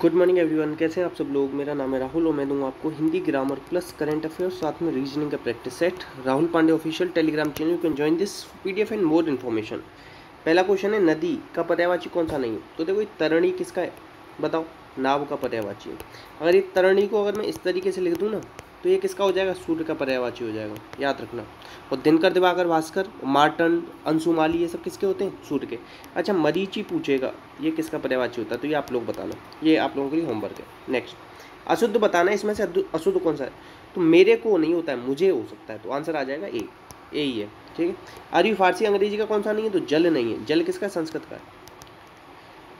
Good morning everyone, कैसे हैं आप सब लोग। मेरा नाम है राहुल और मैं दूंगा आपको Hindi grammar plus current affairs साथ में रीजनिंग का practice set. Rahul Pandey official Telegram channel, you can join this PDF and more information. पहला क्वेश्चन है, नदी का पर्यायवाची कौन सा नहीं है। तो देखो, ये तरणी किसका है बताओ, नाव का पर्यायवाची है। अगर ये तरणी को अगर मैं इस तरीके से लिख दूँ ना, तो ये किसका हो जाएगा, सूर्य का पर्यायवाची हो जाएगा, याद रखना। और दिनकर, दिवाकर, भास्कर, मार्तंड, अंशुमाली, ये सब किसके होते हैं, सूर्य के। अच्छा, मरीचि पूछेगा ये किसका पर्यायवाची होता है, तो ये आप लोग बताना, ये आप लोगों के लिए होमवर्क है। नेक्स्ट, अशुद्ध बताना है, इसमें से अशुद्ध कौन सा है। तो मेरे को नहीं होता है, मुझे हो सकता है, तो आंसर आ जाएगा ए ही है। ठीक है। अरबी, फारसी, अंग्रेजी का कौन सा नहीं है, तो जल नहीं है। जल किसका, संस्कृत का है।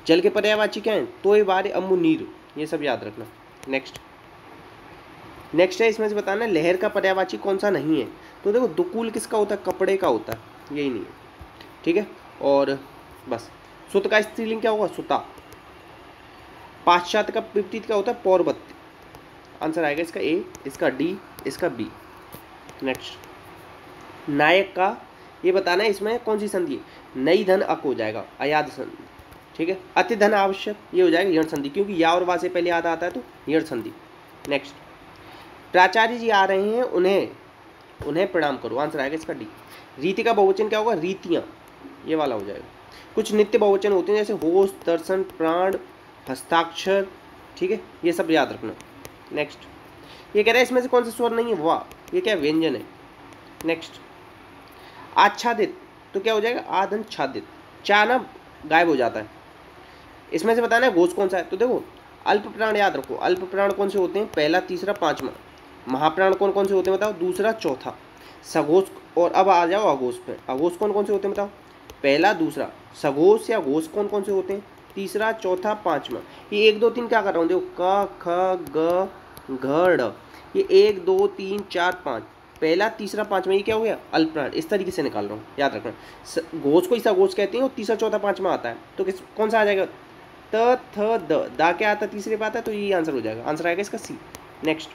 जल के पर्यायवाची क्या है, तोय, बारे, अम्बु, नीर, ये सब याद रखना। नेक्स्ट है, इसमें से बताना है लहर का पर्यायवाची कौन सा नहीं है। तो देखो, दुकूल किसका होता है, कपड़े का होता है, यही नहीं है। ठीक है। और बस, सुत का स्त्रीलिंग क्या होगा, सुता। पाश्चात्य का विपरीत क्या होता है, पौर्वत्य। आंसर आएगा इसका ए, इसका डी, इसका बी। नेक्स्ट, नायक का ये बताना है, इसमें कौन सी संधि है। नई धन अक हो जाएगा, अयाद संधि। ठीक है। अति धन आवश्यक, ये हो जाएगा यण संधि, क्योंकि या और वा से पहले याद आता है, तो यण संधि। नेक्स्ट, प्राचार्य जी आ रहे हैं, उन्हें प्रणाम करो। आंसर आएगा इसका डी। रीति का बहुवचन क्या होगा, रीतियाँ, ये वाला हो जाएगा। कुछ नित्य बहुवचन होते हैं, जैसे होश, दर्शन, प्राण, हस्ताक्षर। ठीक है, ये सब याद रखना। नेक्स्ट, ये कह रहा है इसमें से कौन सा स्वर नहीं है, वाह, ये क्या व्यंजन है। नेक्स्ट, आच्छादित, तो क्या हो जाएगा, आदंच्छादित। चा ना गायब हो जाता है। इसमें से बताना है घोष कौन सा है। तो देखो, अल्प प्राण याद रखो, अल्प प्राण कौन से होते हैं, पहला, तीसरा, पांचवा। महाप्राण कौन कौन से होते हैं बताओ, दूसरा, चौथा। सघोष, और अब आ जाओ अघोष पे। अघोष कौन कौन से होते हैं बताओ, पहला, दूसरा। सघोष या घोष कौन कौन से होते हैं, तीसरा, चौथा, पांचवा। ये 1 2 3 क्या कर रहा हूँ, देखो, क ख ग घ ड़, ये 1 2 3 4 5, पहला, तीसरा, पांचवा, ये क्या हो गया, अल्प प्राण। इस तरीके से निकाल रहा हूँ, याद रखना। घोष को ही सघोष कहते हैं, और तीसरा, चौथा, पांचवा आता है, तो किस कौन सा आ जाएगा, त थ द, दा क्या आता है, तीसरे पे आता है, तो ये आंसर हो जाएगा। आंसर आएगा इसका सी। नेक्स्ट,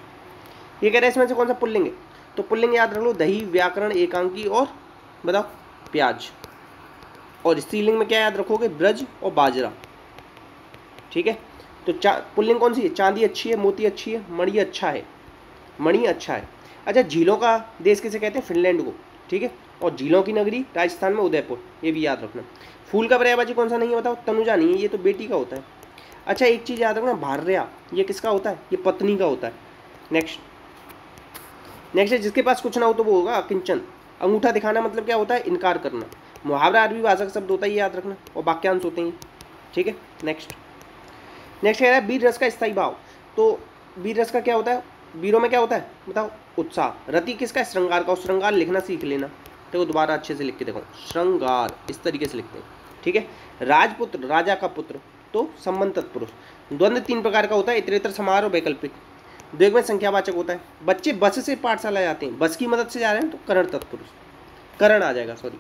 ये कह रहा है इसमें से कौन सा पुल्लिंग है। तो पुल्लिंग याद रख लो, दही, व्याकरण, एकांकी, और बताओ प्याज। और स्त्रीलिंग में क्या याद रखोगे, ब्रज और बाजरा। ठीक है। तो पुल्लिंग कौन सी है, चांदी अच्छी है, मोती अच्छी है, मणि अच्छा है, मणि अच्छा है। अच्छा, झीलों का देश किसे कहते हैं, फिनलैंड को। ठीक है। और झीलों की नगरी राजस्थान में उदयपुर, ये भी याद रखना। फूल का पर्यायवाची कौन सा नहीं है बताओ, तनुजा नहीं है, ये तो बेटी का होता है। अच्छा, एक चीज़ याद रखना, भार्या, ये किसका होता है, ये पत्नी का होता है। नेक्स्ट है, जिसके पास कुछ ना हो तो वो होगा अकिंचन। अंगूठा दिखाना मतलब क्या होता है, इनकार करना। मुहावरा अरबी भाषा का शब्द होता है, ये याद रखना, और वाक्यांश होते हैं। ठीक है। नेक्स्ट कह रहा है वीर रस का स्थायी भाव। तो वीर रस का क्या होता है, वीरों में क्या होता है बताओ, उत्साह। रति किसका है, श्रृंगार का। और श्रृंगार लिखना सीख लेना, तो दोबारा अच्छे से लिख के देखो, श्रृंगार, इस तरीके से लिखते हैं। ठीक है। राजपुत्र, राजा का पुत्र, तो संबंध तत्पुरुष। द्वंद्व 3 प्रकार का होता है, इतरेतर, समाहार और वैकल्पिक। द्विग में संख्यावाचक होता है। बच्चे बस से पाठशाला जाते हैं, बस की मदद से जा रहे हैं, तो करण तत्पुरुष, करण आ जाएगा, सॉरी।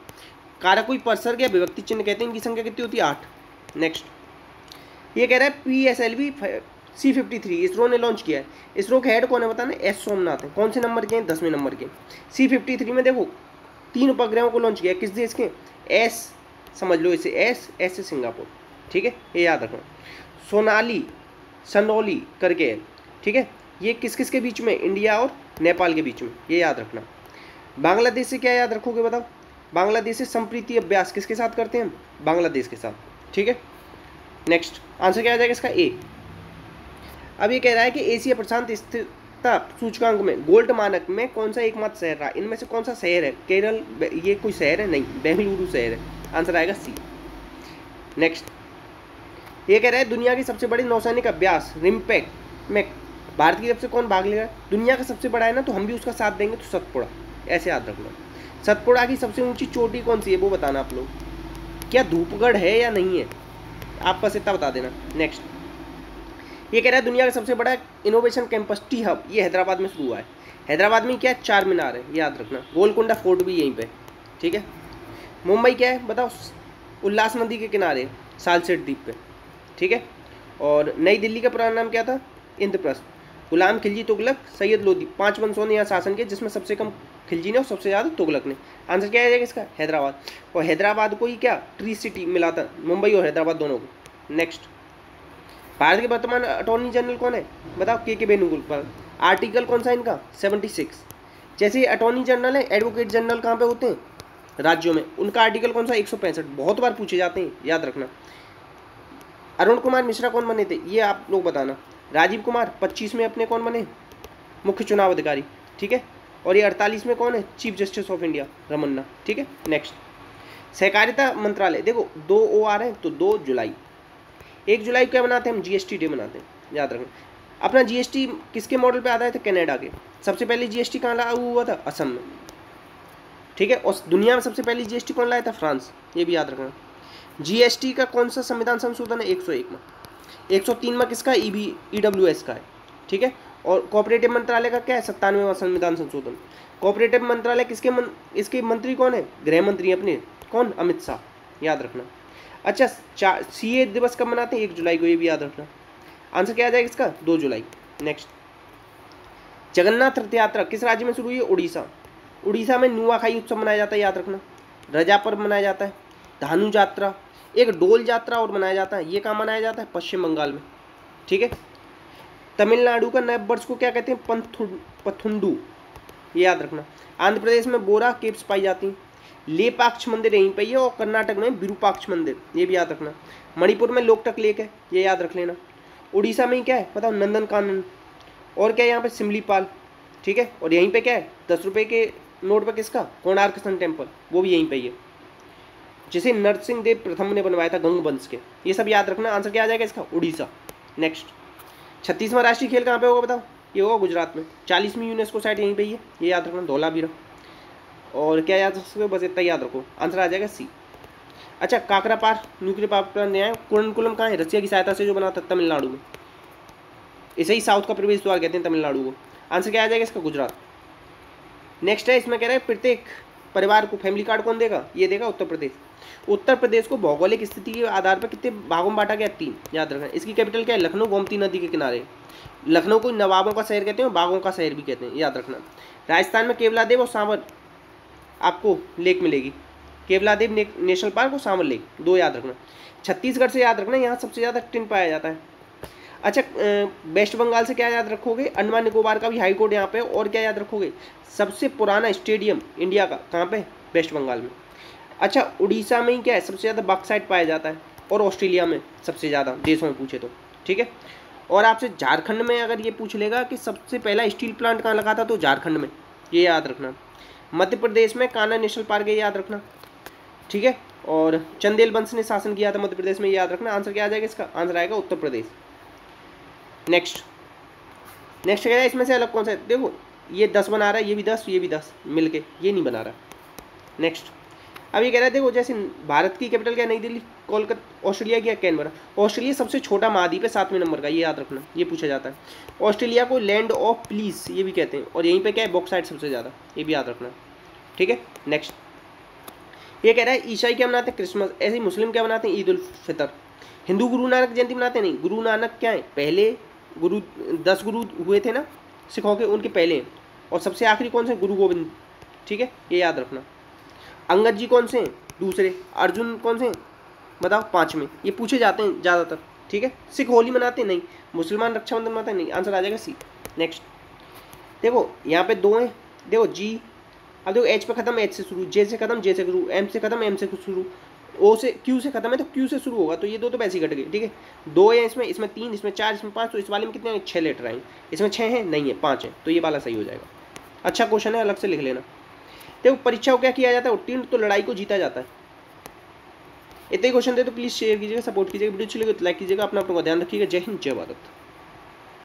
कारक कोई उपसर्ग या विभक्ति चिन्ह कहते हैं, इनकी संख्या कितनी होती है, 8। नेक्स्ट, ये कह रहा है PSLV C53 इसरो ने लॉन्च किया है। इसरो के हेड कौन है बताना, एस सोमनाथ है। कौन से नंबर के हैं, 10वें नंबर के। C53 में देखो 3 उपग्रहों को लॉन्च किया है, किस देश के, एस समझ लो इसे, एस से सिंगापुर। ठीक है, ये याद रखना। सोनाली, सनौली करके, ठीक है, ये किस किस के बीच में, इंडिया और नेपाल के बीच में, ये याद रखना। बांग्लादेश से क्या याद रखोगे बताओ, बांग्लादेश से संप्रीति अभ्यास किसके साथ करते हैं, बांग्लादेश के साथ। ठीक है। नेक्स्ट, आंसर क्या आ जाएगा इसका ए। अब ये कह रहा है कि एशिया प्रशांत स्थिरता सूचकांक में गोल्ड मानक में कौन सा एकमात्र शहर रहा, इनमें से कौन सा शहर है, केरल, ये कोई शहर है, नहीं, बेंगलुरु शहर है। आंसर आएगा सी। नेक्स्ट, ये कह रहा है दुनिया की सबसे बड़ी नौसैनिक अभ्यास रिम्पैक में भारत की तरफ से कौन भाग लेगा। दुनिया का सबसे बड़ा है ना, तो हम भी उसका साथ देंगे, तो सतपुड़ा, ऐसे याद रखना। सतपुड़ा की सबसे ऊंची चोटी कौन सी है, वो बताना आप लोग। क्या धूपगढ़ है या नहीं है, आप बस इतना बता देना। नेक्स्ट, ये कह रहा है दुनिया का सबसे बड़ा इनोवेशन कैंपस टी हब, ये हैदराबाद में शुरू हुआ है। हैदराबाद में क्या है, 4 मीनार है, ये याद रखना। गोलकुंडा फोर्ट भी यहीं पे। ठीक है। मुंबई क्या है बताओ, उल्लास नदी के किनारे, सालसेट द्वीप पे। ठीक है। और नई दिल्ली का पुराना नाम क्या था, इंद्रप्रस्थ। गुलाम खिलजी तुगलक, सैयद लोधी, 5 वंशों ने यहाँ शासन किया, जिसमें सबसे कम खिलजी ने और सबसे ज़्यादा तुगलक ने। आंसर क्या आ जाएगा इसका, हैदराबाद। और हैदराबाद को ही क्या ट्री सिटी मिला था, मुंबई और हैदराबाद दोनों को। नेक्स्ट, भारत के वर्तमान अटॉर्नी जनरल कौन है बताओ? के वेणुगोपाल। आर्टिकल कौन सा इनका? 76। जैसे अटॉर्नी जनरल है, एडवोकेट जनरल कहाँ पे होते हैं? राज्यों में। उनका आर्टिकल कौन सा? 165। बहुत बार पूछे जाते हैं, याद रखना। अरुण कुमार मिश्रा कौन बने थे? ये आप लोग बताना। राजीव कुमार 25 में अपने कौन बने? मुख्य चुनाव अधिकारी, ठीक है। और ये 48 में कौन है? Chief justice of India Ramana, ठीक है। नेक्स्ट, सहकारिता मंत्रालय, देखो 2 OR है तो 2 जुलाई। 1 जुलाई को क्या बनाते हैं हम? GST डे बनाते हैं, याद रखना। अपना GST किसके मॉडल पे आधारित है? कनाडा के। सबसे पहले GST कहाँ लागू हुआ था? असम में, ठीक है। और दुनिया में सबसे पहले GST कौन लाया था? फ्रांस, ये भी याद रखना। GST का कौन सा संविधान संशोधन है? 101 में। 103 में किसका? EWS का है, ठीक है। और कोऑपरेटिव मंत्रालय का क्या है? 97वां संविधान संशोधन। कोऑपरेटिव मंत्रालय किसके इसके मंत्री कौन है? गृह मंत्री अपने, कौन? अमित शाह, याद रखना। अच्छा, CA दिवस कब मनाते हैं? 1 जुलाई को, ये भी याद रखना। आंसर क्या आ जाएगा इसका? 2 जुलाई। नेक्स्ट, जगन्नाथ रथ यात्रा किस राज्य में शुरू हुई है? उड़ीसा। उड़ीसा में नुआखाई उत्सव मनाया जाता है, याद रखना। रजा पर्व मनाया जाता है। धानु यात्रा, एक डोल यात्रा और मनाया जाता है, ये कहाँ मनाया जाता है? पश्चिम बंगाल में, ठीक है। तमिलनाडु का नए वर्ष को क्या कहते हैं? पथुंडू, ये याद रखना। आंध्र प्रदेश में बोरा केव्स पाई जाती हैं। लेपाक्ष मंदिर यहीं पे है। और कर्नाटक में विरूपाक्ष मंदिर, ये भी याद रखना। मणिपुर में लोकटक लेक है, ये याद रख लेना। उड़ीसा में क्या है बताओ? नंदन कानन। और क्या है यहाँ पे? सिमलीपाल, ठीक है। और यहीं पे क्या है? 10 रुपये के नोट पे किसका? कोणार्क सन टेम्पल, वो भी यहीं पे है, जिसे नरसिंह देव प्रथम ने बनवाया था, गंग वंश के। ये सब याद रखना। आंसर क्या आ जाएगा इसका? उड़ीसा। नेक्स्ट, 36वां राष्ट्रीय खेल कहाँ पे होगा बताओ? ये होगा गुजरात में। 40वीं यूनेस्को साइट यहीं पे ही है, ये याद रखना, धौलावीरा। और क्या याद रख सकते हो? बस इतना याद रखो। आंसर आ जाएगा C। अच्छा, काकरापार न्यूक्लियर पावर प्लांट नया है। कुर्नकुलम कहाँ है? रसिया की सहायता से जो बना था, तमिलनाडु में। इसे ही साउथ का प्रवेश द्वार कहते हैं, तमिलनाडु को। आंसर क्या आ जाएगा इसका? गुजरात। नेक्स्ट है, इसमें कह रहे हैं प्रत्येक परिवार को फैमिली कार्ड कौन देगा? ये देगा उत्तर प्रदेश। उत्तर प्रदेश को भौगोलिक स्थिति के आधार पर कितने भागों में बांटा गया? 3, याद रखना। इसकी कैपिटल क्या है? लखनऊ, गोमती नदी के किनारे। लखनऊ को नवाबों का शहर कहते हैं, बागों का शहर भी कहते हैं, याद रखना। राजस्थान में केवलादेव और सांवर आपको लेक मिलेगी। केवलादेव नेशनल पार्क और सांवर लेक, 2 याद रखना। छत्तीसगढ़ से याद रखना, यहाँ सबसे ज़्यादा टिन पाया जाता है। अच्छा, वेस्ट बंगाल से क्या याद रखोगे? अंडमान निकोबार का भी हाई कोर्ट यहाँ पे। और क्या याद रखोगे? सबसे पुराना स्टेडियम इंडिया का कहाँ पे? वेस्ट बंगाल में। अच्छा, उड़ीसा में ही क्या है? सबसे ज़्यादा बॉक्साइट पाया जाता है। और ऑस्ट्रेलिया में सबसे ज़्यादा, देशों में पूछे तो, ठीक है। और आपसे झारखंड में अगर ये पूछ लेगा कि सबसे पहला स्टील प्लांट कहाँ लगा था, तो झारखंड में, ये याद रखना। मध्य प्रदेश में कान्हा नेशनल पार्क है, याद रखना, ठीक है। और चंदेल वंश ने शासन किया था मध्य प्रदेश में, याद रखना। आंसर क्या आ जाएगा इसका? आंसर आएगा उत्तर प्रदेश। नेक्स्ट क्या है? इसमें से अलग कौन सा है? देखो, ये 10 बना रहा है, ये भी 10, ये भी 10 मिलके, ये नहीं बना रहा। नेक्स्ट, अब ये कह रहा है, देखो जैसे भारत की कैपिटल क्या है? नई दिल्ली। कोलकाता। ऑस्ट्रेलिया की कैनबरा। ऑस्ट्रेलिया सबसे छोटा महाद्वीप है, 7वें नंबर का, ये याद रखना, ये पूछा जाता है। ऑस्ट्रेलिया को लैंड ऑफ पीस ये भी कहते हैं। और यहीं पे क्या है? बॉक्साइट सबसे ज़्यादा, ये भी याद रखना, ठीक है। नेक्स्ट, ये कह रहा है ईसाई क्या मनाते हैं? क्रिसमस। ऐसे ही मुस्लिम क्या मनाते हैं? ईद उल फितर। हिंदू गुरु नानक जयंती मनाते नहीं। गुरु नानक क्या है? पहले गुरु, 10 गुरु हुए थे ना सिखों के, उनके पहले। और सबसे आखिरी कौन से? गुरु गोविंद, ठीक है, ये याद रखना। अंगद जी कौन से हैं? दूसरे। अर्जुन कौन से हैं बताओ? 5वें। ये पूछे जाते हैं ज़्यादातर, ठीक है। सिख होली मनाते नहीं। मुसलमान रक्षाबंधन मनाते नहीं। आंसर आ जाएगा C। नेक्स्ट, देखो यहाँ पे 2 हैं। देखो G, अब देखो H पे खत्म, H से शुरू, J से खत्म, J से शुरू, M से खत्म, M से शुरू, O से Q से खत्म है तो Q से शुरू होगा, तो ये 2 तो वैसे ही कट गए, ठीक है। 2 है इसमें 3, इसमें 4, इसमें 5, तो इस वाले में कितने हैं? 6 लेटर आएंगे। इसमें 6 हैं? नहीं है, 5 है, तो ये वाला सही हो जाएगा। अच्छा क्वेश्चन है, अलग से लिख लेना। देखो परीक्षा को क्या किया जाता है? उत्तीर्ण तो लड़ाई को जीता जाता है। इतने क्वेश्चन दे तो प्लीज़ शेयर कीजिएगा, सपोर्ट कीजिएगा, वीडियो अच्छी लगे तो लाइक कीजिएगा। अपना ध्यान रखिएगा। जय हिंद, जय भारत।